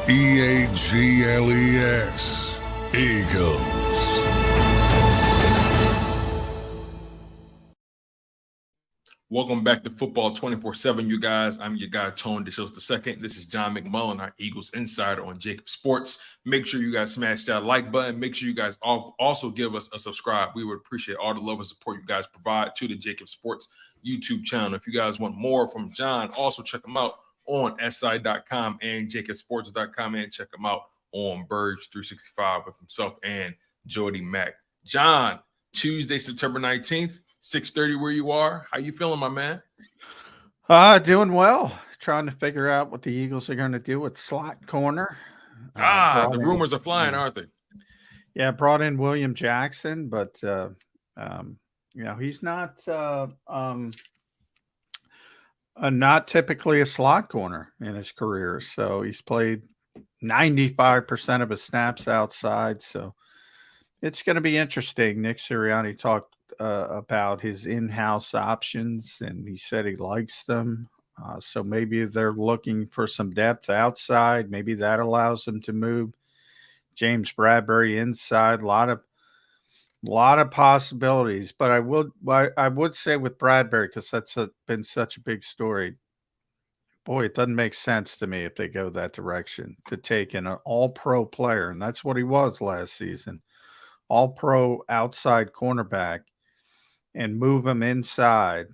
EAGLES, Eagles. Welcome back to Football 24/7, you guys. I'm your guy, Tone DeShields II. This is John McMullen, our Eagles insider on JAKIB Sports. Make sure you guys smash that like button. Make sure you guys also give us a subscribe. We would appreciate all the love and support you guys provide to the JAKIB Sports YouTube channel. If you guys want more from John, also check him out on si.com and jakibsports.com, and check him out on Burge 365 with himself and Jody Mack. John, Tuesday, September 19th. 6:30 where you are. How you feeling, my man? Doing well. Trying to figure out what the Eagles are going to do with slot corner. The rumors are flying, aren't they? Yeah, brought in William Jackson, but he's not not typically a slot corner in his career. So he's played 95% of his snaps outside. So it's going to be interesting. Nick Sirianni talked about his in-house options, and he said he likes them. So maybe they're looking for some depth outside. Maybe that allows them to move James Bradbury inside. A lot of possibilities. But I would say with Bradbury, because that's been such a big story. Boy, it doesn't make sense to me if they go that direction to take in an all-pro player, and that's what he was last season, all-pro outside cornerback, and move him inside.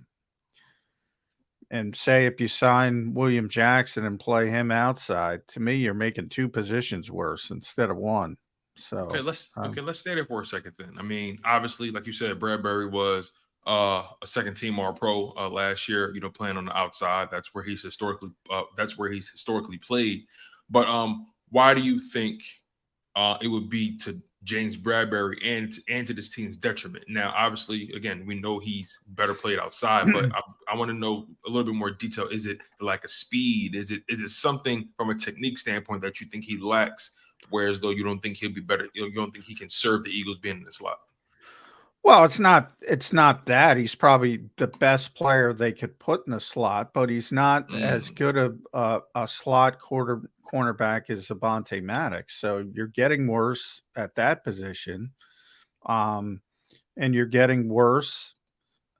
And say if you sign William Jackson and play him outside, to me, you're making two positions worse instead of one. So okay, let's stay there for a second then. I mean, obviously, like you said, Bradbury was a second-team All-Pro last year. Playing on the outside. That's where he's historically played. But why do you think it would be to James Bradbury and to this team's detriment? Now, obviously, again, we know he's better played outside, but I want to know a little bit more detail. Is it like a speed? Is it something from a technique standpoint that you think he lacks, whereas though you don't think he'll be better? You don't think he can serve the Eagles being in the slot? Well, it's not that. He's probably the best player they could put in the slot, but he's not as good a slot cornerback as Avonte Maddox. So you're getting worse at that position. And you're getting worse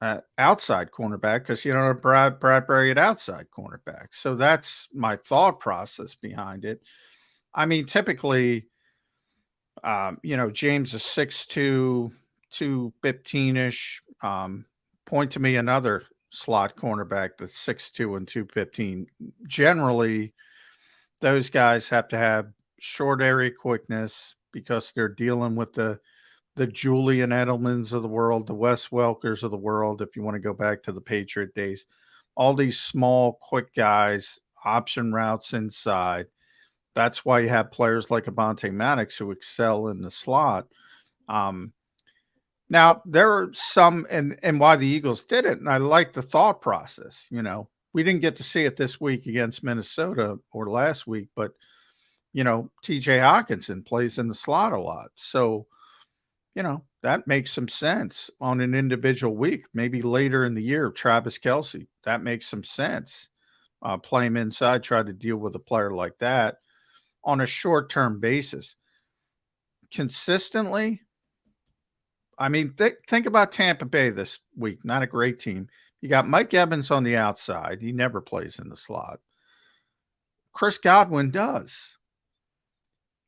at outside cornerback because you don't have Bradbury at outside cornerback. So that's my thought process behind it. I mean, typically, James is 6'2", 215-ish. Point to me another slot cornerback that's 6'2" and 215. Generally, those guys have to have short area quickness because they're dealing with the Julian Edelmans of the world, the Wes Welkers of the world, if you want to go back to the Patriot days. All these small, quick guys, option routes inside. That's why you have players like Avonte Maddox who excel in the slot. Now, there are some, and why the Eagles did it, and I like the thought process. We didn't get to see it this week against Minnesota or last week, but, TJ Hawkinson plays in the slot a lot. So, that makes some sense on an individual week. Maybe later in the year, Travis Kelce, that makes some sense. Play him inside, try to deal with a player like that on a short-term basis. Consistently, I mean, think about Tampa Bay this week. Not a great team. You got Mike Evans on the outside. He never plays in the slot. Chris Godwin does.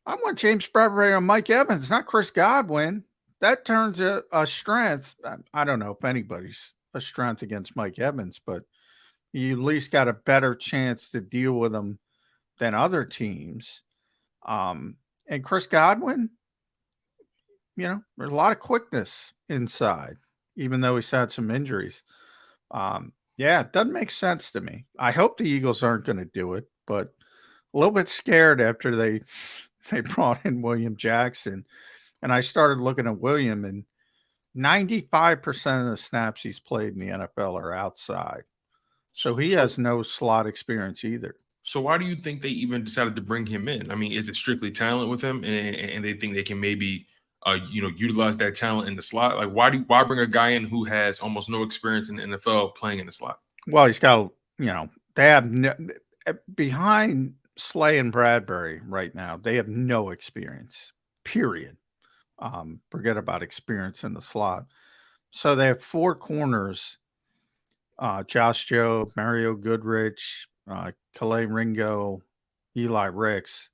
I want James Bradbury on Mike Evans, not Chris Godwin. That turns a strength. I don't know if anybody's a strength against Mike Evans, but you at least got a better chance to deal with him than other teams. And Chris Godwin, there's a lot of quickness inside, even though he's had some injuries. It doesn't make sense to me. I hope the Eagles aren't going to do it, but a little bit scared after they brought in William Jackson. And I started looking at William, and 95% of the snaps he's played in the NFL are outside. So he has no slot experience either. So why do you think they even decided to bring him in? I mean, is it strictly talent with him, and they think they can maybe utilize that talent in the slot? Like, why bring a guy in who has almost no experience in the NFL playing in the slot? Well, he's got, they have behind Slay and Bradbury right now, they have no experience, period. Forget about experience in the slot. So they have 4 corners, Josh Jobe, Mario Goodrich, Calais Ringo, Eli Ricks,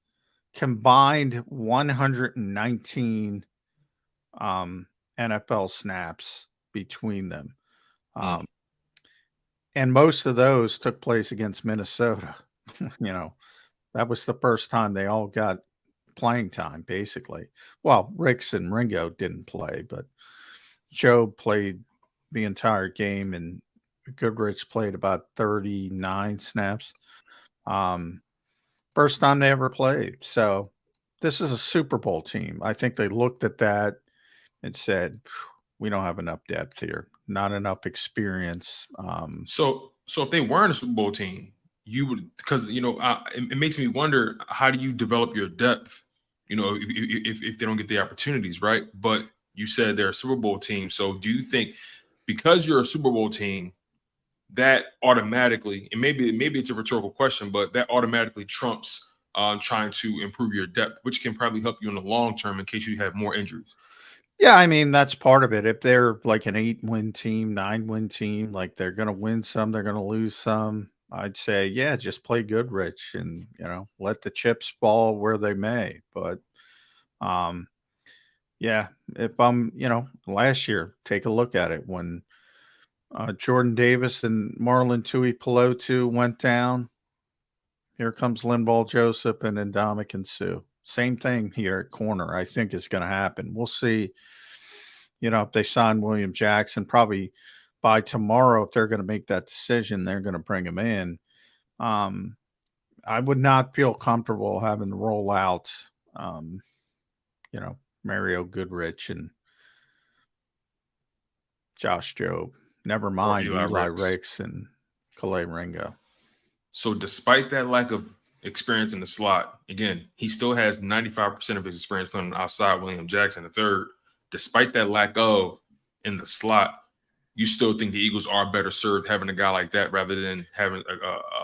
combined 119 NFL snaps between them. Mm. And most of those took place against Minnesota. That was the first time they all got playing time, basically. Well, Ricks and Ringo didn't play, but Joe played the entire game, and Goodrich played about 39 snaps. First time they ever played. So this is a Super Bowl team. I think they looked at that and said, we don't have enough depth here, not enough experience. So if they weren't a Super Bowl team, you would, because it makes me wonder, how do you develop your depth? If they don't get the opportunities, right? But you said they're a Super Bowl team, so do you think because you're a Super Bowl team, that automatically, and maybe it's a rhetorical question, but that automatically trumps trying to improve your depth, which can probably help you in the long term in case you have more injuries? Yeah, I mean, that's part of it. If they're like an 8-win team, 9-win team, like they're going to win some, they're going to lose some. I'd say, yeah, just play Goodrich and, let the chips fall where they may. But, yeah, if I'm, last year, take a look at it when Jordan Davis and Marlon Tuipulotu went down. Here comes Linval Joseph and Ndamukong Suh. Same thing here at corner, I think is going to happen. We'll see. If they sign William Jackson, probably by tomorrow, if they're going to make that decision, they're going to bring him in. I would not feel comfortable having to roll out, Mario Goodrich and Josh Jobe. Never mind Eli Ricks and Calais Ringo. So despite that lack of experience in the slot, again, he still has 95% of his experience playing outside William Jackson III. Despite that lack of in the slot, you still think the Eagles are better served having a guy like that rather than having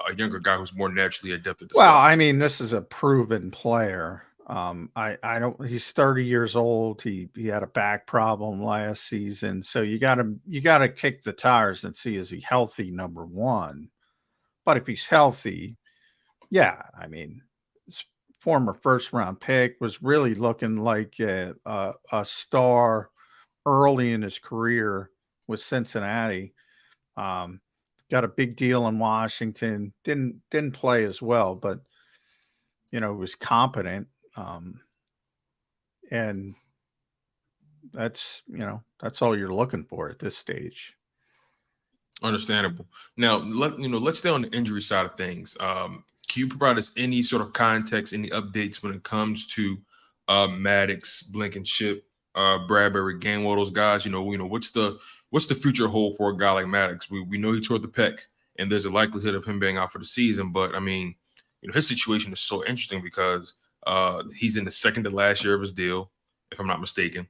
a younger guy who's more naturally adept at the slot? Well, I mean, this is a proven player. I don't. He's 30 years old. He had a back problem last season, so you got to kick the tires and see, is he healthy? Number one, but if he's healthy, yeah, I mean, his former first round pick was really looking like a star early in his career with Cincinnati. Got a big deal in Washington. Didn't play as well, but was competent. And that's all you're looking for at this stage. Understandable. Now, let's stay on the injury side of things. Can you provide us any sort of context, any updates when it comes to Maddox, Blankenship, Bradbury, Gainwell, those guys? What's the future hold for a guy like Maddox? We know he tore the pec, and there's a likelihood of him being out for the season. But I mean, his situation is so interesting because he's in the second to last year of his deal, if I'm not mistaken.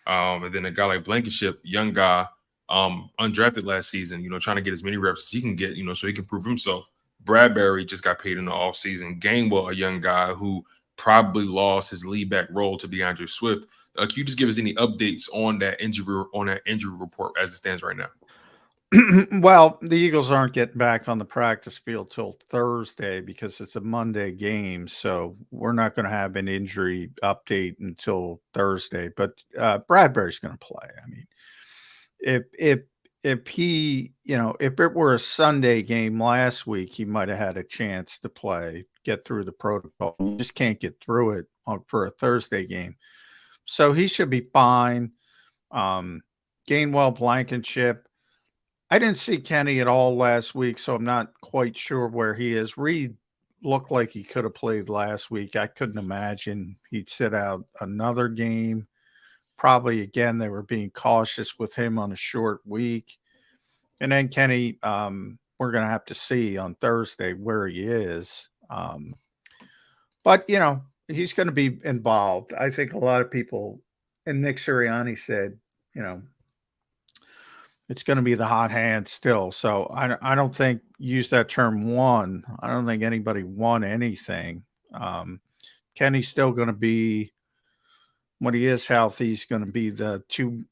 And then a guy like Blankenship, young guy, undrafted last season, trying to get as many reps as he can get, so he can prove himself. Bradbury just got paid in the offseason. Gainwell, a young guy who probably lost his lead back role to DeAndre Swift. Can you just give us any updates on that injury report as it stands right now? Well, the Eagles aren't getting back on the practice field till Thursday because it's a Monday game. So we're not going to have an injury update until Thursday. But Bradbury's going to play. I mean, if he, if it were a Sunday game last week, he might have had a chance to play, get through the protocol. You just can't get through it for a Thursday game. So he should be fine. Gainwell, Blankenship. I didn't see Kenny at all last week, so I'm not quite sure where he is. Reed looked like he could have played last week. I couldn't imagine he'd sit out another game. Probably, again, they were being cautious with him on a short week. And then Kenny, we're going to have to see on Thursday where he is. But, he's going to be involved. I think a lot of people, and Nick Sirianni said, it's going to be the hot hand still. So I don't think, use that term won. I don't think anybody won anything. Kenny's still going to be, when he is healthy, he's going to be the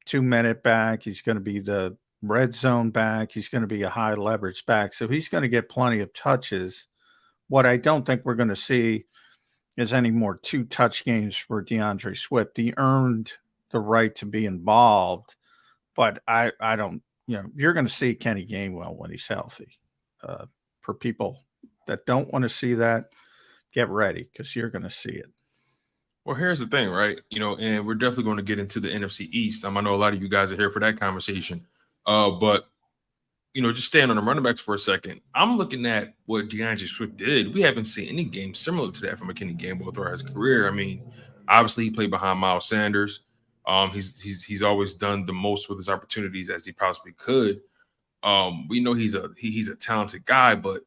two-minute back. He's going to be the red zone back. He's going to be a high leverage back. So he's going to get plenty of touches. What I don't think we're going to see is any more 2-touch games for DeAndre Swift. He earned the right to be involved, but I don't, you're going to see Kenny Gainwell when he's healthy. For people that don't want to see that, get ready, because you're going to see it. Well, here's the thing, right? And we're definitely going to get into the NFC East. I know a lot of you guys are here for that conversation. But just staying on the running backs for a second, I'm looking at what DeAndre Swift did. We haven't seen any game similar to that from a Kenny Gainwell throughout his career. I mean, obviously he played behind Miles Sanders. He's always done the most with his opportunities as he possibly could. We know he's a talented guy, but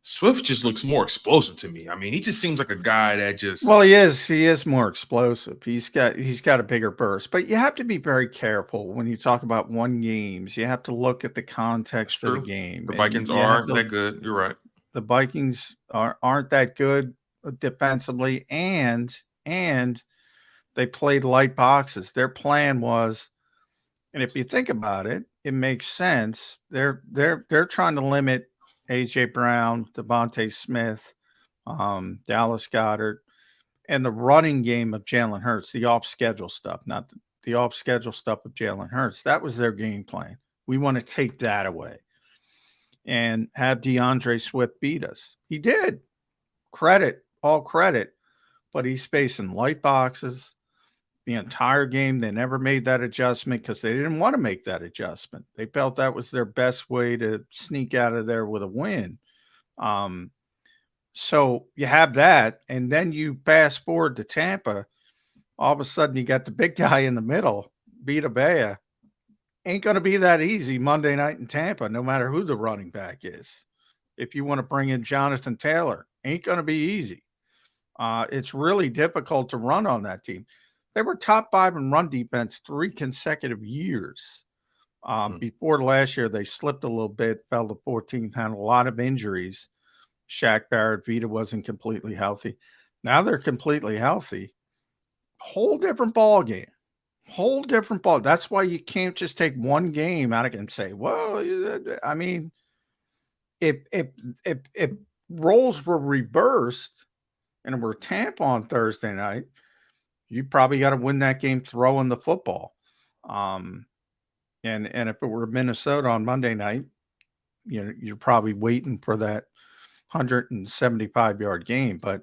Swift just looks more explosive to me. I mean, he just seems like a guy that just. Well, he is more explosive. He's got a bigger burst, but you have to be very careful when you talk about one games. You have to look at the context of the game. The Vikings aren't that good. You're right. The Vikings aren't that good defensively, and they played light boxes. Their plan was, and if you think about it, it makes sense. They're trying to limit A.J. Brown, Devontae Smith, Dallas Goedert, and the running game of Jalen Hurts, the off-schedule stuff, not the off-schedule stuff of Jalen Hurts. That was their game plan. We want to take that away and have DeAndre Swift beat us. He did. All credit, but he's facing light boxes the entire game. They never made that adjustment because they didn't want to make that adjustment. They felt that was their best way to sneak out of there with a win. So you have that, and then you fast forward to Tampa. All of a sudden, you got the big guy in the middle, Vita Vea. Ain't going to be that easy Monday night in Tampa, no matter who the running back is. If you want to bring in Jonathan Taylor, ain't going to be easy. It's really difficult to run on that team. They were top 5 in run defense 3 consecutive years. Before last year, they slipped a little bit, fell to 14th, had a lot of injuries. Shaq Barrett, Vita wasn't completely healthy. Now they're completely healthy. Whole different ball game. Whole different ball. That's why you can't just take one game out of it and say, well, I mean, if roles were reversed and it were Tampa on Thursday night, you probably got to win that game throwing the football. And if it were Minnesota on Monday night, you're probably waiting for that 175-yard game. But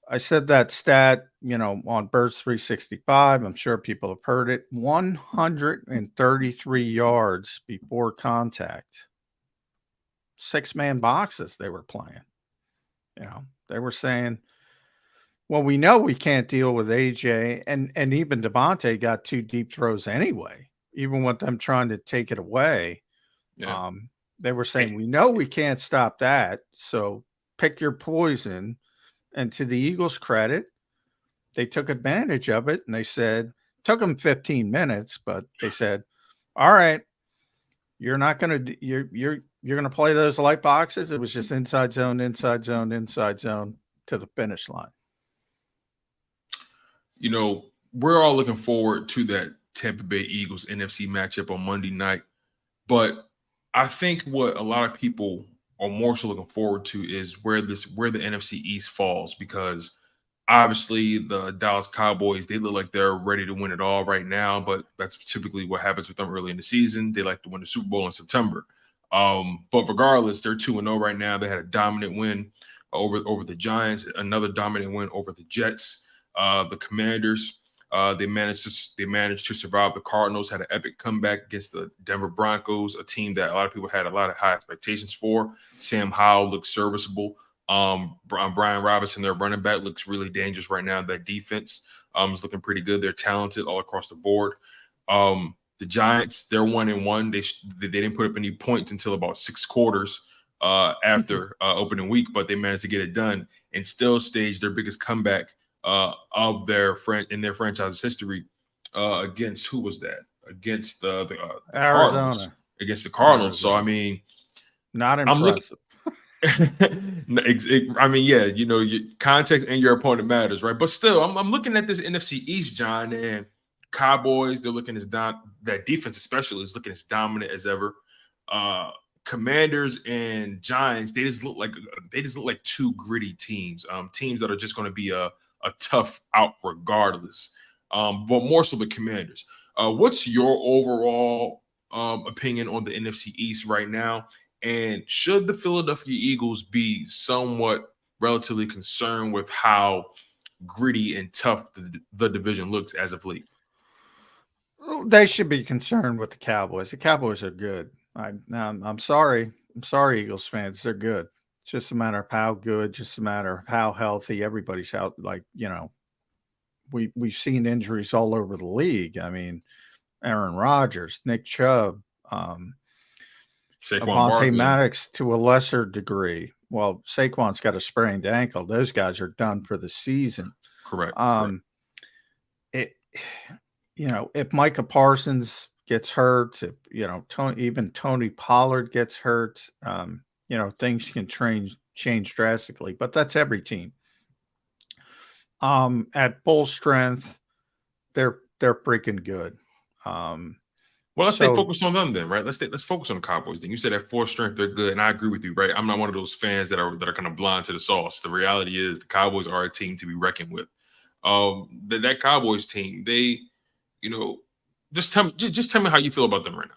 I said that stat, on Birds 365. I'm sure people have heard it. 133 yards before contact. 6-man boxes they were playing. They were saying, well, we know we can't deal with AJ, and even Devontae got 2 deep throws anyway, even with them trying to take it away. Yeah. They were saying, we know we can't stop that, so pick your poison. And to the Eagles' credit, they took advantage of it, and they said, took them 15 minutes, but they said, all right, you're not going to you're going to play those light boxes. It was just inside zone, inside zone, inside zone to the finish line. We're all looking forward to that Tampa Bay Eagles NFC matchup on Monday night. But I think what a lot of people are more so looking forward to is where the NFC East falls, because obviously the Dallas Cowboys, they look like they're ready to win it all right now, but that's typically what happens with them early in the season. They like to win the Super Bowl in September. But regardless, they're 2-0 right now. They had a dominant win over the Giants, another dominant win over the Jets. The Commanders, they managed to survive the Cardinals, had an epic comeback against the Denver Broncos, a team that a lot of people had a lot of high expectations for. Sam Howell looks serviceable. Brian Robinson, their running back, looks really dangerous right now. That defense is looking pretty good. They're talented all across the board. The Giants, they're 1-1. They didn't put up any points until about 6 quarters after opening week, but they managed to get it done and still stage their biggest comeback in their franchise's history against, who was that? against the Cardinals. Arizona. Against the Cardinals. So, I Arizona. mean, Not I'm looking. impressive. I mean, yeah, you know, your context and your opponent matters, right? But still, I'm looking at this NFC East, John, and Cowboys, they're looking as that defense especially is looking as dominant as ever. Commanders and Giants, they just look like two gritty teams, teams that are just going to be a tough out regardless. But more so the Commanders. What's your overall opinion on the NFC East right now? And should the Philadelphia Eagles be somewhat relatively concerned with how gritty and tough the division looks as of late? They should be concerned with the Cowboys. The Cowboys are good. I'm sorry. I'm sorry, Eagles fans. They're good. It's just a matter of how good, just a matter of how healthy everybody's out. Like, you know, we've seen injuries all over the league. I mean, Aaron Rodgers, Nick Chubb, Avonte Maddox to a lesser degree. Well, Saquon's got a sprained ankle. Those guys are done for the season. Correct. You know, if Micah Parsons gets hurt, if, you know, even Tony Pollard gets hurt, you know, things can change drastically, but that's every team. At full strength, they're freaking good. Well, let's stay focused on them then, right? Let's focus on the Cowboys. Then you said at full strength they're good, and I agree with you, right? I'm not one of those fans that are kind of blind to the sauce. The reality is the Cowboys are a team to be reckoned with. That Cowboys team, they, you know, just tell me how you feel about them right now.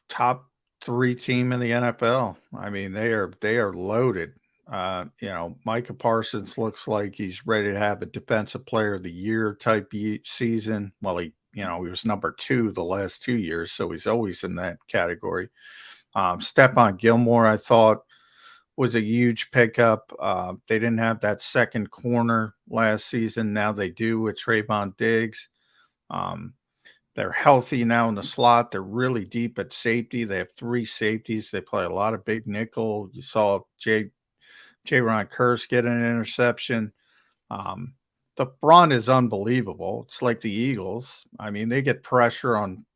Top 3 team in the NFL. I mean, they are loaded. You know, Micah Parsons looks like he's ready to have a defensive player of the year type season. Well, he was number 2 the last 2 years, so he's always in that category. Stephon Gilmore, I thought, was a huge pickup. They didn't have that second corner last season. Now they do with Trayvon Diggs. They're healthy now in the slot. They're really deep at safety. They have 3 safeties. They play a lot of big nickel. You saw Ron Kearse get an interception. The front is unbelievable. It's like the Eagles. I mean, they get pressure on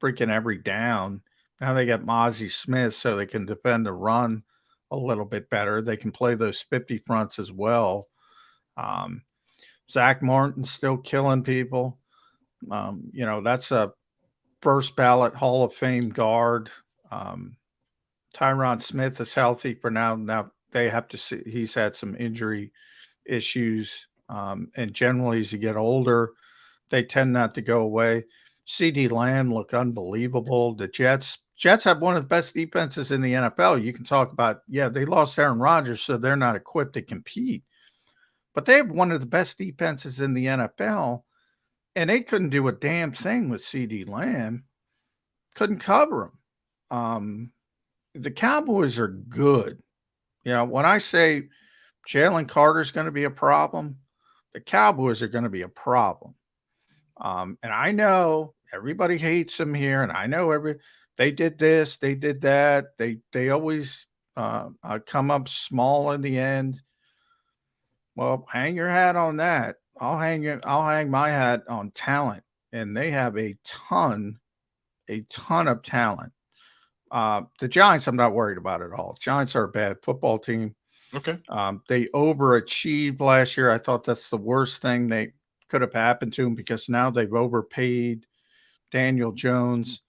freaking every down. Now they got Mozzie Smith, so they can defend the run a little bit better. They can play those 50 fronts as well. Zach Martin's still killing people. You know, that's a first ballot Hall of Fame guard. Tyron Smith is healthy for now. Now they have to see, he's had some injury issues. And generally, as you get older, they tend not to go away. CeeDee Lamb look unbelievable. The Jets have one of the best defenses in the NFL. You can talk about, yeah, they lost Aaron Rodgers, so they're not equipped to compete. But they have one of the best defenses in the NFL, and they couldn't do a damn thing with CeeDee Lamb. Couldn't cover him. The Cowboys are good. You know, when I say Jalen Carter's going to be a problem, the Cowboys are going to be a problem. And I know everybody hates him here, and I know they did this, they did that. They always come up small in the end. Well, hang your hat on that. I'll hang my hat on talent, and they have a ton of talent. The Giants, I'm not worried about at all. Giants are a bad football team. Okay. They overachieved last year. I thought that's the worst thing they could have happened to them, because now they've overpaid Daniel Jones.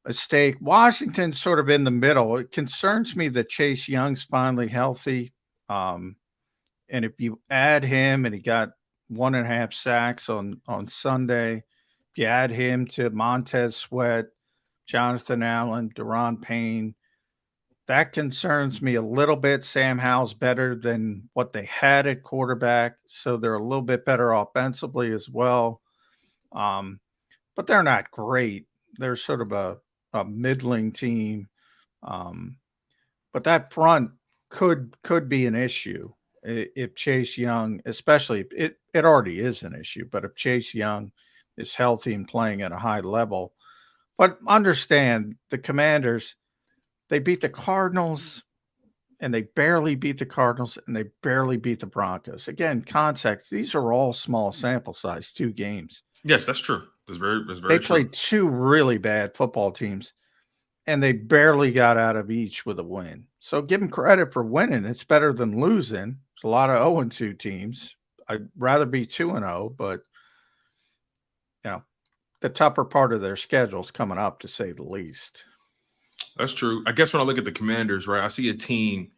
Mistake. Washington's sort of in the middle. It concerns me that Chase Young's finally healthy. And if you add him, and he got 1.5 sacks on Sunday, if you add him to Montez Sweat, Jonathan Allen, Daron Payne, that concerns me a little bit. Sam Howell's better than what they had at quarterback, so they're a little bit better offensively as well. But they're not great. They're sort of a middling team. But that front could be an issue if Chase Young, especially, it already is an issue, but if Chase Young is healthy and playing at a high level. But understand, the Commanders, they beat the Cardinals. and they barely beat the Cardinals, and they barely beat the Broncos. Again, context, these are all small sample size, 2 games. Yes, that's true. That's They very true. played 2 really bad football teams, and they barely got out of each with a win. So give them credit for winning. It's better than losing. There's a lot of 0-2 teams. I'd rather be 2-0, but the tougher part of their schedule is coming up, to say the least. That's true. I guess when I look at the Commanders, right, I see a team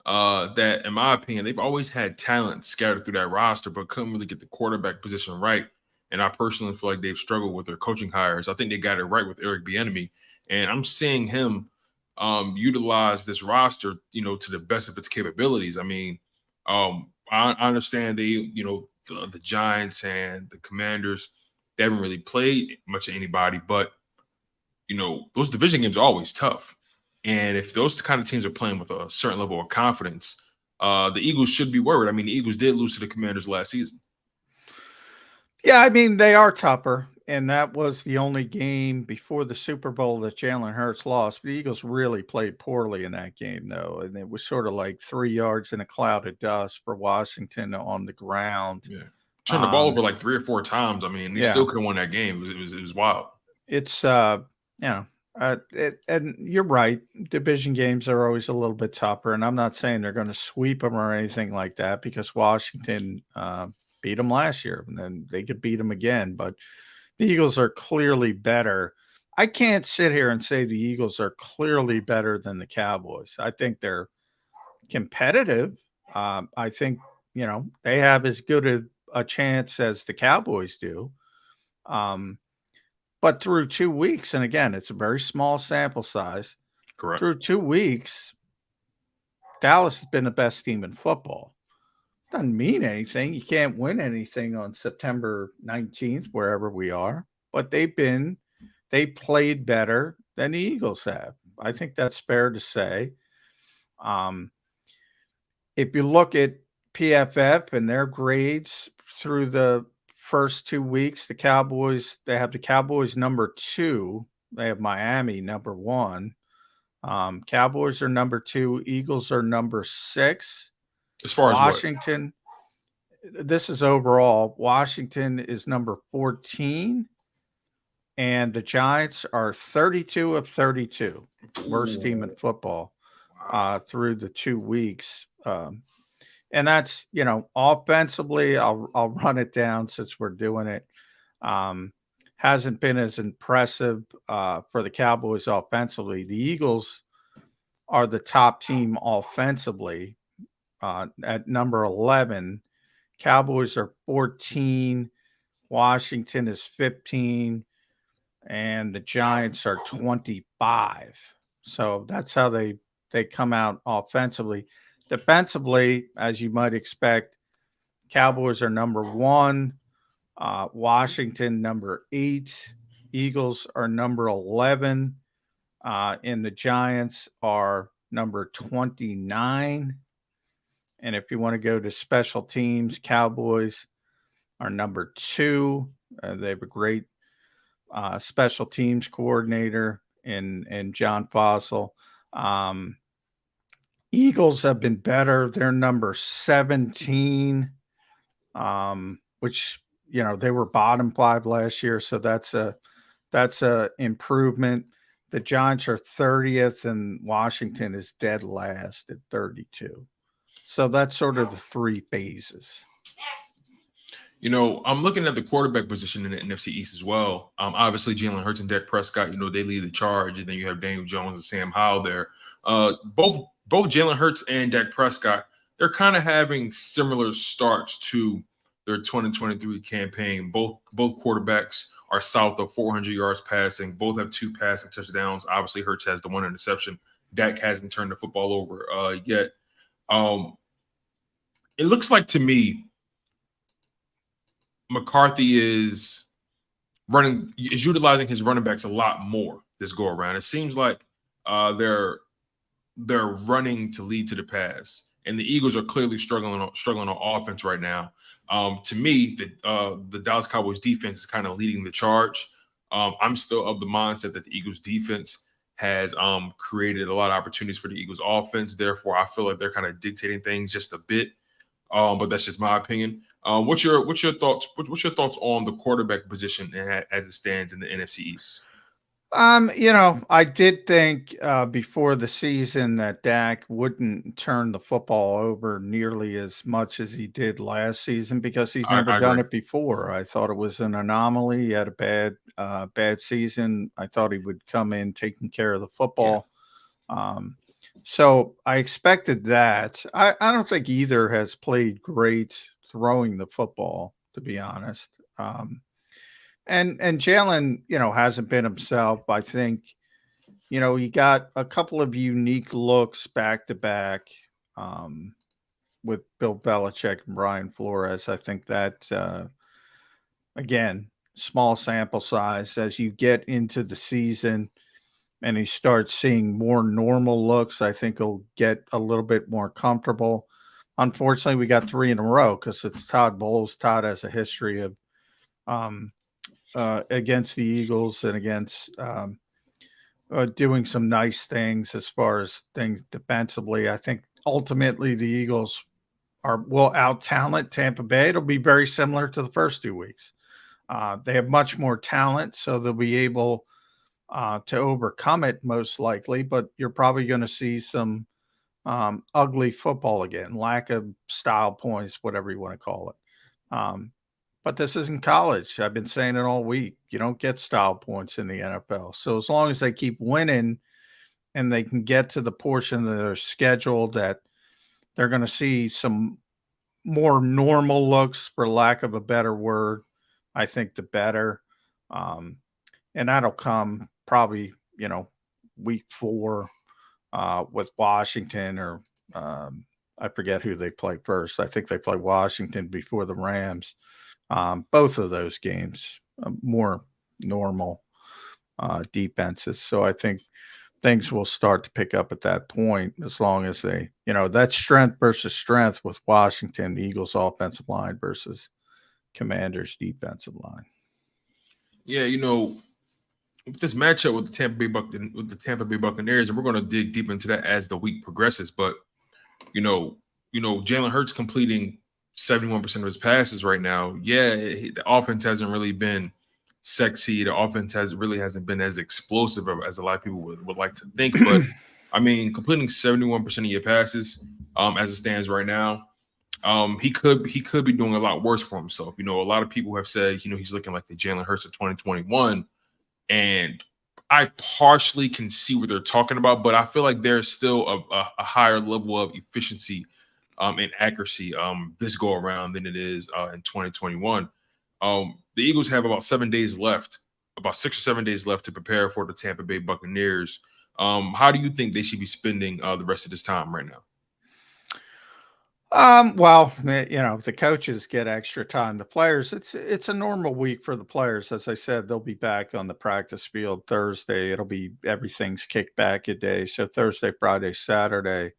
that, in my opinion, they've always had talent scattered through that roster, but couldn't really get the quarterback position right. And I personally feel like they've struggled with their coaching hires. I think they got it right with Eric Bieniemy, and I'm seeing him utilize this roster, to the best of its capabilities. I mean, I understand the Giants and the Commanders, they haven't really played much of anybody, but those division games are always tough. And if those kind of teams are playing with a certain level of confidence, the Eagles should be worried. I mean, the Eagles did lose to the Commanders last season. Yeah, I mean, they are tougher. And that was the only game before the Super Bowl that Jalen Hurts lost. The Eagles really played poorly in that game, though. And it was sort of like 3 yards in a cloud of dust for Washington on the ground. Yeah. Turned the ball over like 3 or 4 times. I mean, they still could have won that game. It was wild. It's, and you're right. Division games are always a little bit tougher. And I'm not saying they're going to sweep them or anything like that, because Washington beat them last year, and then they could beat them again. But the Eagles are clearly better. I can't sit here and say the Eagles are clearly better than the Cowboys. I think they're competitive. I think, they have as good a chance as the Cowboys do. But through 2 weeks, and again, it's a very small sample size. Correct. Through 2 weeks, Dallas has been the best team in football. Doesn't mean anything. You can't win anything on September 19th, wherever we are. But they played better than the Eagles have. I think that's fair to say. If you look at PFF and their grades through the first 2 weeks, they have the Cowboys number 2. They have Miami number 1. Cowboys are number 2. Eagles are number 6. As far as Washington, this is overall. Washington is number 14, and the Giants are 32 of 32. Worst team in football through the 2 weeks. And that's, offensively, I'll run it down since we're doing it. Hasn't been as impressive for the Cowboys offensively. The Eagles are the top team offensively at number 11. Cowboys are 14. Washington is 15. And the Giants are 25. So that's how they come out offensively. Defensively, as you might expect, Cowboys are number 1. Washington number 8. Eagles are number 11. And the Giants are number 29. And if you want to go to special teams, Cowboys are number 2. They have a great special teams coordinator in John Fossil. Eagles have been better. They're number 17, which, they were bottom 5 last year. So that's a improvement. The Giants are 30th, and Washington is dead last at 32. So that's sort of the 3 phases. I'm looking at the quarterback position in the NFC East as well. Obviously, Jalen Hurts and Dak Prescott, they lead the charge, and then you have Daniel Jones and Sam Howell there. Both Jalen Hurts and Dak Prescott, they're kind of having similar starts to their 2023 campaign. Both quarterbacks are south of 400 yards passing. Both have 2 passing touchdowns. Obviously, Hurts has the 1 interception. Dak hasn't turned the football over yet. It looks like to me, McCarthy is utilizing his running backs a lot more this go around. It seems like they're running to lead to the pass, and the Eagles are clearly struggling on offense right now. To me, the Dallas Cowboys defense is kind of leading the charge. I'm still of the mindset that the Eagles defense has created a lot of opportunities for the Eagles offense. Therefore, I feel like they're kind of dictating things just a bit. But that's just my opinion. What's your thoughts? What's your thoughts on the quarterback position as it stands in the NFC East? I did think before the season that Dak wouldn't turn the football over nearly as much as he did last season because he's never I done agree. it before. I thought it was an anomaly. He had a bad season. I thought he would come in taking care of the Yeah. football. So I expected that. I don't think either has played great throwing the football, to be honest. And Jalen, hasn't been himself. I think, he got a couple of unique looks back to back with Bill Belichick and Brian Flores. I think that again, small sample size as you get into the season and he starts seeing more normal looks, I think he'll get a little bit more comfortable. Unfortunately, we got 3 in a row because it's Todd Bowles. Todd has a history of um, against the Eagles and against doing some nice things as far as things defensively. I think ultimately the Eagles will out talent Tampa Bay. It'll be very similar to the first 2 weeks. They have much more talent, so they'll be able to overcome it most likely. But you're probably going to see some ugly football again, lack of style points, whatever you want to call it. But this isn't college. I've been saying it all week. You don't get style points in the NFL. So as long as they keep winning and they can get to the portion of their schedule that they're going to see some more normal looks, for lack of a better word, I think the better. And that'll come probably, week 4 with Washington or I forget who they play first. I think they play Washington before the Rams. Both of those games, more normal defenses. So I think things will start to pick up at that point as long as they, that's strength versus strength with Washington, the Eagles offensive line versus Commanders defensive line. Yeah, this matchup with the Tampa Bay Buccaneers, and we're going to dig deep into that as the week progresses. But Jalen Hurts completing 71% of his passes right now. Yeah, the offense hasn't really been sexy. The offense hasn't been as explosive as a lot of people would like to think. But I mean, completing 71% of your passes, as it stands right now, he could be doing a lot worse for himself. A lot of people have said, he's looking like the Jalen Hurts of 2021. And I partially can see what they're talking about, but I feel like there's still a higher level of efficiency and accuracy this go around than it is in 2021. The Eagles have about 7 days left, about 6 or 7 days left to prepare for the Tampa Bay Buccaneers. How do you think they should be spending the rest of this time right now? Well, the coaches get extra time. The players, it's a normal week for the players. As I said, they'll be back on the practice field Thursday. It'll be everything's kicked back a day. So Thursday, Friday, Saturday.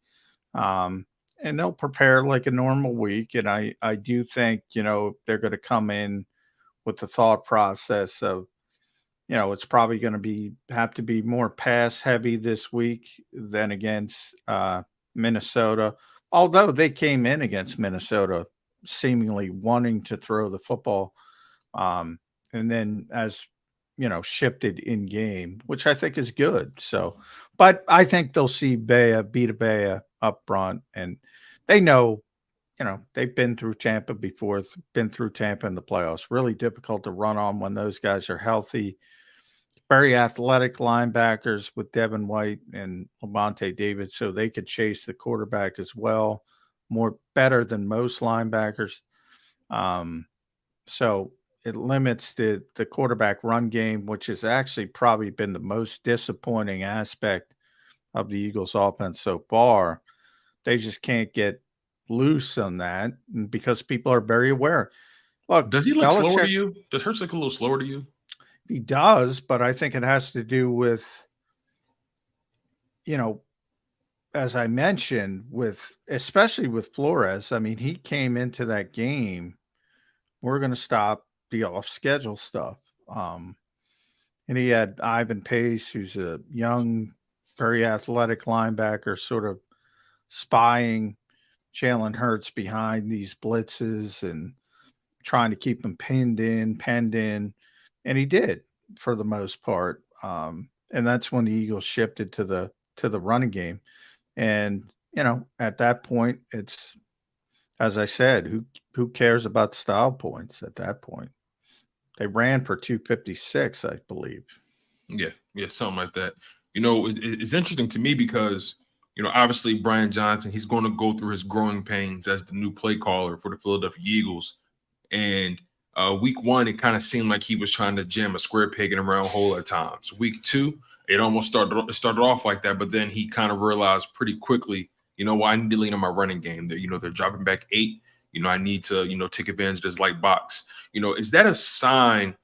And they'll prepare like a normal week. And I do think, they're going to come in with the thought process of, it's probably going to have to be more pass heavy this week than against Minnesota. Although they came in against Minnesota seemingly wanting to throw the football, and then as shifted in game, which I think is good. So, but I think they'll see Vita Vea up front, and they know, they've been through Tampa before, been through Tampa in the playoffs. Really difficult to run on when those guys are healthy. Very athletic linebackers with Devin White and Lavonte David, so they could chase the quarterback as well, more better than most linebackers. So it limits the quarterback run game, which has actually probably been the most disappointing aspect of the Eagles offense so far. They just can't get loose on that because people are very aware. Look, does he look slower to you? Does Hurts look a little slower to you? He does, but I think it has to do with, as I mentioned, especially with Flores. I mean, he came into that game. We're going to stop the off schedule stuff. and he had Ivan Pace, who's a young, very athletic linebacker, sort of spying Jalen Hurts behind these blitzes and trying to keep him penned in, and he did for the most part. And that's when the Eagles shifted to the running game. And at that point, it's, as I said, who cares about style points at that point? They ran for 256, I believe. Yeah, something like that. It's interesting to me because obviously Brian Johnson, he's going to go through his growing pains as the new play caller for the Philadelphia Eagles. And week 1, it kind of seemed like he was trying to jam a square peg in a round hole at times. Week 2, it almost started off like that, but then he kind of realized pretty quickly, I need to lean on my running game. They're dropping back 8. I need to, take advantage of this light box. Is that a sign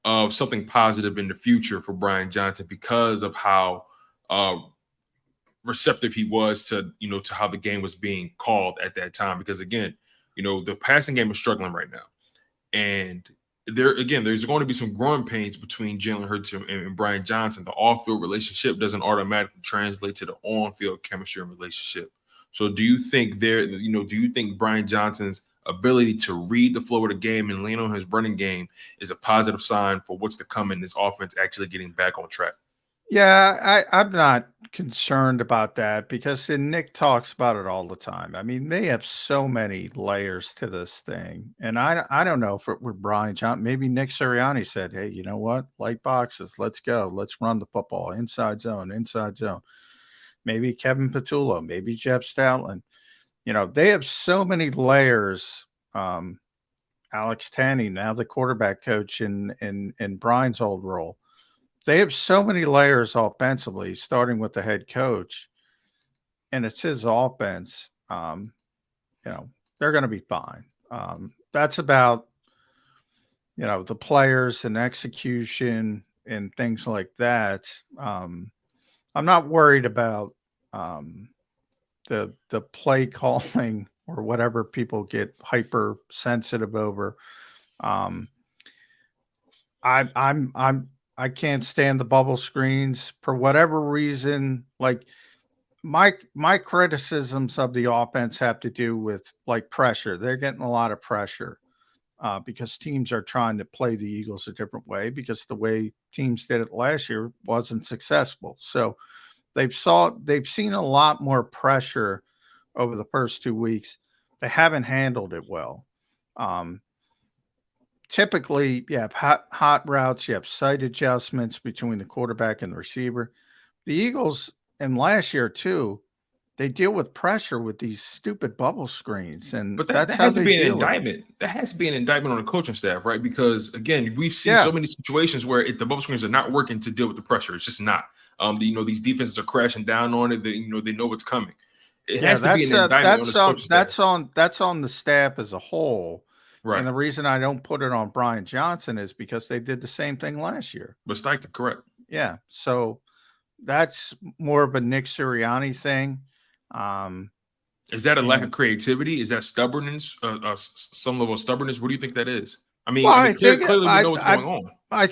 of something positive in the future for Brian Johnson because of how receptive he was to how the game was being called at that time? Because again, the passing game is struggling right now. And there's going to be some growing pains between Jalen Hurts and Brian Johnson. The off-field relationship doesn't automatically translate to the on-field chemistry and relationship. So do you think Brian Johnson's ability to read the flow of the game and lean on his running game is a positive sign for what's to come in this offense actually getting back on track? Yeah, I'm not concerned about that because Nick talks about it all the time. I mean, they have so many layers to this thing. And I don't know if it were Brian Johnson. Maybe Nick Sirianni said, hey, you know what? Light boxes. Let's go. Let's run the football. Inside zone. Maybe Kevin Patullo. Maybe Jeff Stoutland. They have so many layers. Alex Tanney, now the quarterback coach in Brian's old role. They have so many layers offensively, starting with the head coach, and it's his offense. They're going to be fine. That's about, the players and execution and things like that. I'm not worried about the play calling or whatever people get hypersensitive over. I can't stand the bubble screens for whatever reason. Like my criticisms of the offense have to do with like pressure. They're getting a lot of pressure because teams are trying to play the Eagles a different way because the way teams did it last year wasn't successful. So they've seen a lot more pressure over the first 2 weeks. They haven't handled it well. Typically, you have hot routes, you have sight adjustments between the quarterback and the receiver. The Eagles, and last year too, they deal with pressure with these stupid bubble screens, and but that's that how has to they be an deal with it. indictment. That has to be an indictment on the coaching staff, right? Because again, we've seen so many situations where the bubble screens are not working to deal with the pressure. It's just not. These defenses are crashing down on it. They know what's coming. It has to be an indictment on the coaching staff. That's on the staff as a whole. Right. And the reason I don't put it on Brian Johnson is because they did the same thing last year. But Steichen, correct. Yeah. So that's more of a Nick Sirianni thing. Is that a lack of creativity? Is that stubbornness? Some level of stubbornness? What do you think that is? Clearly we know what's going on. I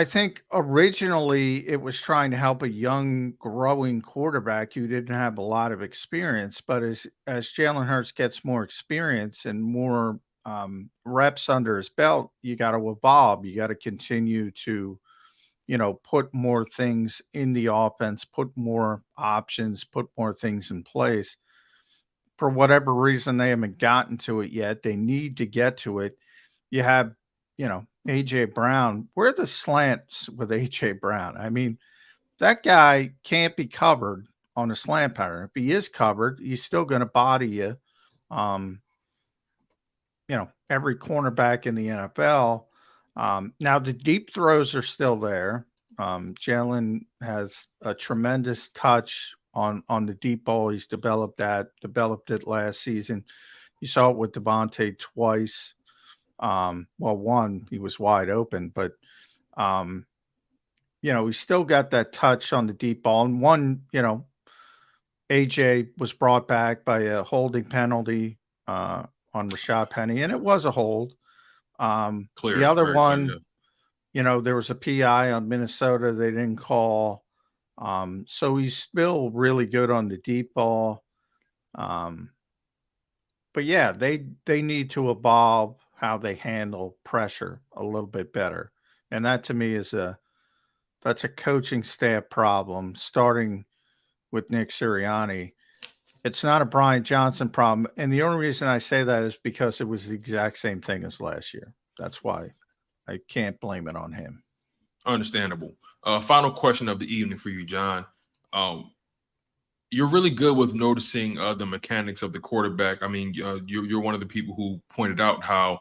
think originally it was trying to help a young, growing quarterback who didn't have a lot of experience. But as Jalen Hurts gets more experience and more reps under his belt, you got to evolve. You got to continue to, put more things in the offense, put more options, put more things in place. For whatever reason, they haven't gotten to it yet. They need to get to it. You have, AJ Brown. Where are the slants with AJ Brown? I mean, that guy can't be covered on a slant pattern. If he is covered, he's still going to body you. Every cornerback in the NFL. Now the deep throws are still there. Jalen has a tremendous touch on the deep ball. He's developed it last season. You saw it with Devontae twice. One, he was wide open, but he's still got that touch on the deep ball. And one, AJ was brought back by a holding penalty on Rashad Penny, and it was a hold. Clear. The other one, clear, yeah. There was a PI on Minnesota they didn't call. So he's still really good on the deep ball. But yeah, they need to evolve how they handle pressure a little bit better. And that to me that's a coaching staff problem, starting with Nick Sirianni. It's not a Brian Johnson problem. And the only reason I say that is because it was the exact same thing as last year. That's why I can't blame it on him. Understandable. Final question of the evening for you, John. You're really good with noticing the mechanics of the quarterback. I mean, you're one of the people who pointed out how,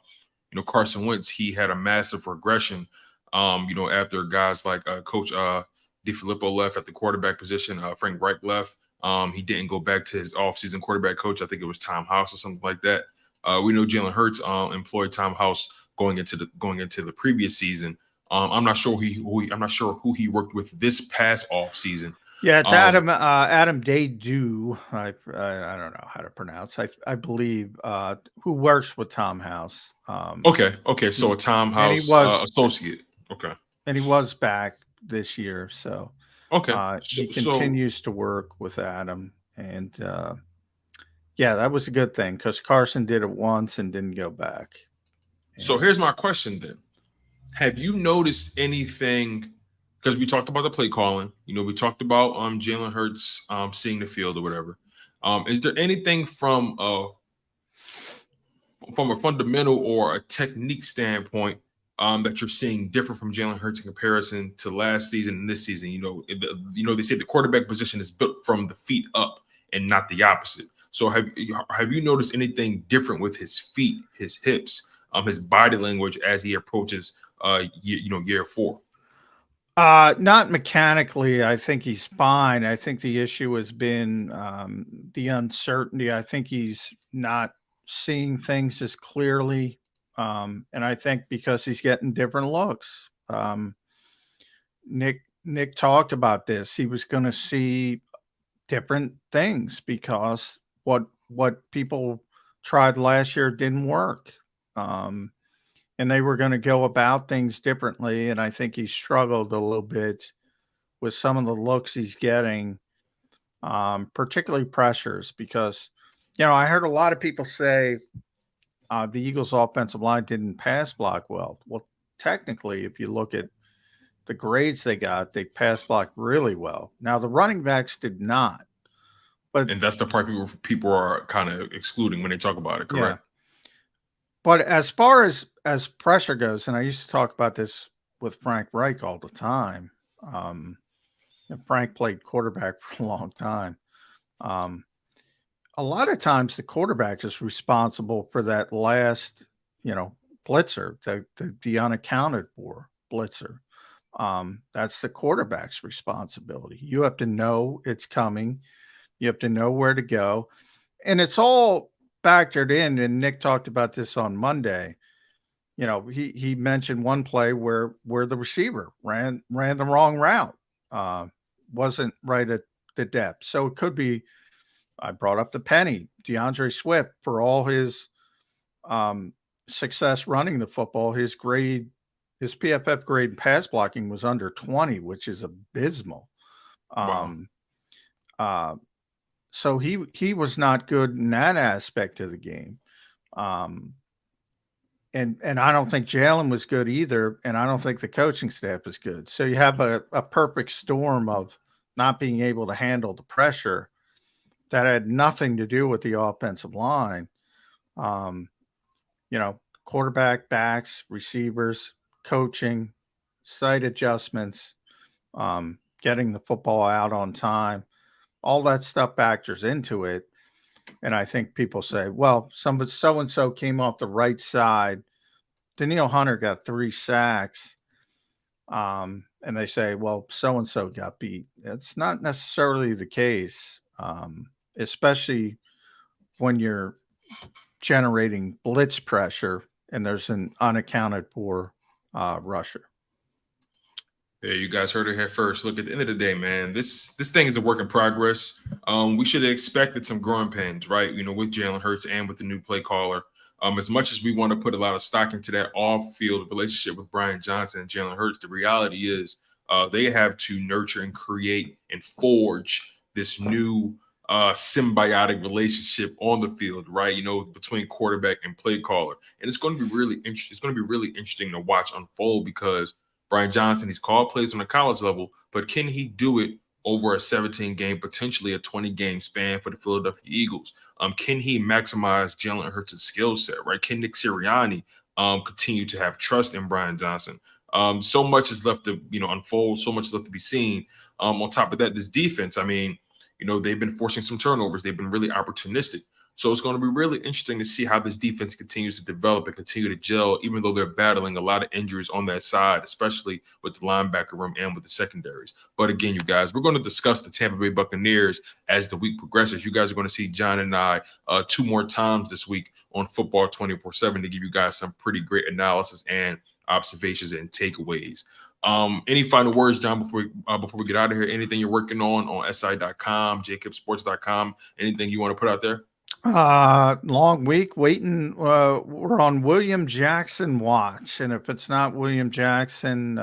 Carson Wentz, he had a massive regression, after guys like Coach DeFilippo left at the quarterback position, Frank Reich left. He didn't go back to his offseason quarterback coach. I think it was Tom House or something like that. We know Jalen Hurts employed Tom House going into the previous season. I'm not sure who he worked with this past offseason. Yeah, it's Adam Daydew. I don't know how to pronounce. I believe who works with Tom House. Okay. So a Tom House associate. Okay. And he was back this year, so he continues to work with Adam, and yeah, that was a good thing because Carson did it once and didn't go back. So here's my question then: have you noticed anything? Because we talked about the play calling, we talked about Jalen Hurts seeing the field or whatever. Is there anything from a fundamental or a technique standpoint that you're seeing different from Jalen Hurts in comparison to last season and this season? They say the quarterback position is built from the feet up and not the opposite. So have you noticed anything different with his feet, his hips, his body language as he approaches year 4? Not mechanically. I think he's fine. I think the issue has been the uncertainty. I think he's not seeing things as clearly. And I think because he's getting different looks. Nick talked about this. He was going to see different things because what people tried last year didn't work. And they were going to go about things differently. And I think he struggled a little bit with some of the looks he's getting, particularly pressures, because, I heard a lot of people say the Eagles' offensive line didn't pass block well. Well, technically, if you look at the grades they got, they pass blocked really well. Now, the running backs did not. And that's the part people are kind of excluding when they talk about it, correct? Yeah. But as far as pressure goes, and I used to talk about this with Frank Reich all the time. And Frank played quarterback for a long time. A lot of times the quarterback is responsible for that last, blitzer, the unaccounted for blitzer. That's the quarterback's responsibility. You have to know it's coming. You have to know where to go. And it's all factored in, and Nick talked about this on Monday. He mentioned one play where the receiver ran the wrong route, wasn't right at the depth. So it could be, I brought up the penny, DeAndre Swift, for all his success running the football, his PFF grade in pass blocking was under 20, which is abysmal. Wow. So he was not good in that aspect of the game. And I don't think Jalen was good either. And I don't think the coaching staff is good. So you have a perfect storm of not being able to handle the pressure that had nothing to do with the offensive line. Quarterback, backs, receivers, coaching, site adjustments, getting the football out on time. All that stuff factors into it. And I think people say, well, so-and-so came off the right side. Danielle Hunter got 3 sacks. And they say, well, so-and-so got beat. It's not necessarily the case, especially when you're generating blitz pressure and there's an unaccounted for rusher. Yeah, you guys heard it here first. Look, at the end of the day, man, this thing is a work in progress. We should have expected some growing pains, right? With Jalen Hurts and with the new play caller. As much as we want to put a lot of stock into that off-field relationship with Brian Johnson and Jalen Hurts, the reality is they have to nurture and create and forge this new symbiotic relationship on the field, right? You know, between quarterback and play caller, and it's going to be really interesting. It's going to be really interesting to watch unfold because Brian Johnson, he's called plays on a college level, but can he do it over a 17-game, potentially a 20-game span for the Philadelphia Eagles? Can he maximize Jalen Hurts' skill set, right? Can Nick Sirianni continue to have trust in Brian Johnson? So much is left to, you know, unfold. So much is left to be seen. On top of that, this defense, I mean, you know, they've been forcing some turnovers. They've been really opportunistic. So it's going to be really interesting to see how this defense continues to develop and continue to gel, even though they're battling a lot of injuries on that side, especially with the linebacker room and with the secondaries. But again, you guys, we're going to discuss the Tampa Bay Buccaneers as the week progresses. You guys are going to see John and I 2 more times this week on Football 24/7 to give you guys some pretty great analysis and observations and takeaways. Any final words, John, before we get out of here? Anything you're working on SI.com, JAKIBSports.com, anything you want to put out there? Long week waiting. We're on William Jackson watch, and if it's not William Jackson,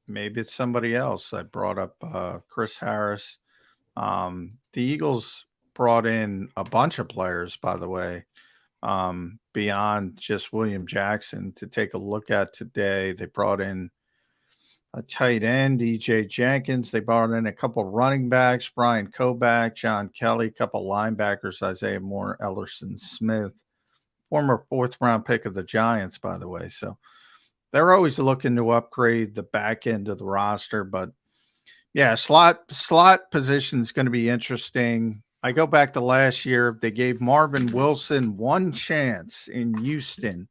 maybe it's somebody else. I brought up Chris Harris. The Eagles brought in a bunch of players, by the way, beyond just William Jackson to take a look at today. They brought in a tight end, E.J. Jenkins. They brought in a couple of running backs, Brian Koback, John Kelly, a couple of linebackers, Isaiah Moore, Ellerson Smith, former 4th-round pick of the Giants, by the way. So they're always looking to upgrade the back end of the roster. But, yeah, slot position is going to be interesting. I go back to last year. They gave Marvin Wilson one chance in Houston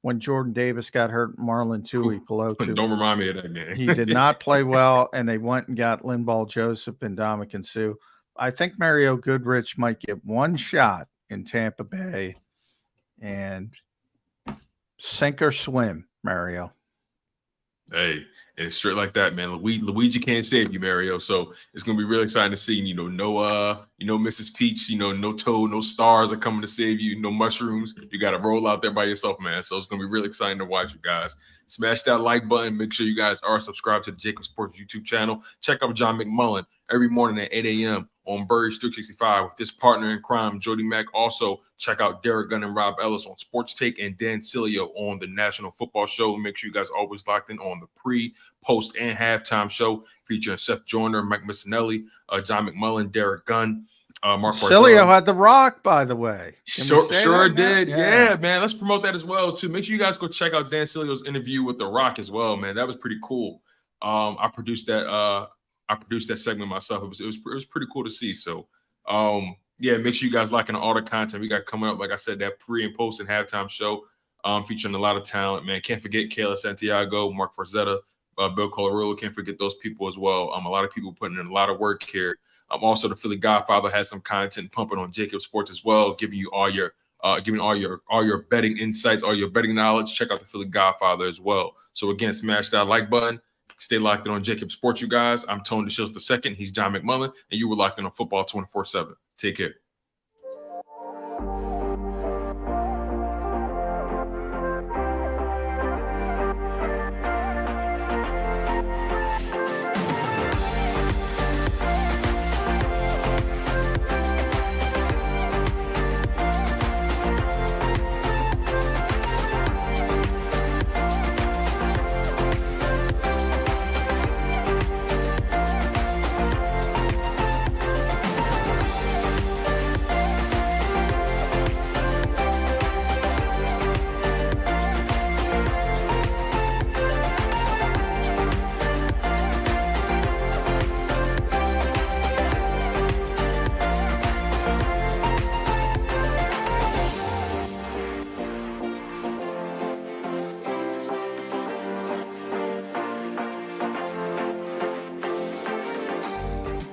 when Jordan Davis got hurt, Marlon Tuipulotu. Don't remind me of that game. He did not play well, and they went and got Linval Joseph and Ndamukong Suh. I think Mario Goodrich might get one shot in Tampa Bay, and sink or swim, Mario. Hey, and it's straight like that, man. Luigi can't save you, Mario. So it's gonna be really exciting to see. You know, no Mrs. Peach, you know, no Toad, no stars are coming to save you, no mushrooms. You got to roll out there by yourself, man. So it's gonna be really exciting to watch you guys. Smash that like button. Make sure you guys are subscribed to the JAKIB Sports YouTube channel. Check out John McMullen every morning at 8 a.m. on Birds 365 with his partner in crime, Jody Mack. Also, check out Derek Gunn and Rob Ellis on Sports Take and Dan Cilio on the National Football Show. Make sure you guys are always locked in on the pre, post, and halftime show featuring Seth Joyner, Mike Missinelli, John McMullen, Derek Gunn, Mark Cilio had The Rock, by the way. Sure did. Yeah, man. Let's promote that as well, too. Make sure you guys go check out Dan Cilio's interview with The Rock as well, man. That was pretty cool. I produced that segment myself. It was pretty cool to see. So, yeah, make sure you guys liking all the content we got coming up. Like I said, that pre and post and halftime show featuring a lot of talent, man. Can't forget Kayla Santiago, Mark Forzetta, Bill Colarulo. Can't forget those people as well. A lot of people putting in a lot of work here. Also, the Philly Godfather has some content pumping on JAKIB Sports as well, giving you all your betting insights, all your betting knowledge. Check out the Philly Godfather as well. So again, smash that like button. Stay locked in on JAKIB Sports, you guys. I'm Tony DeShields II. He's John McMullen, and you were locked in on Football 24/7. Take care.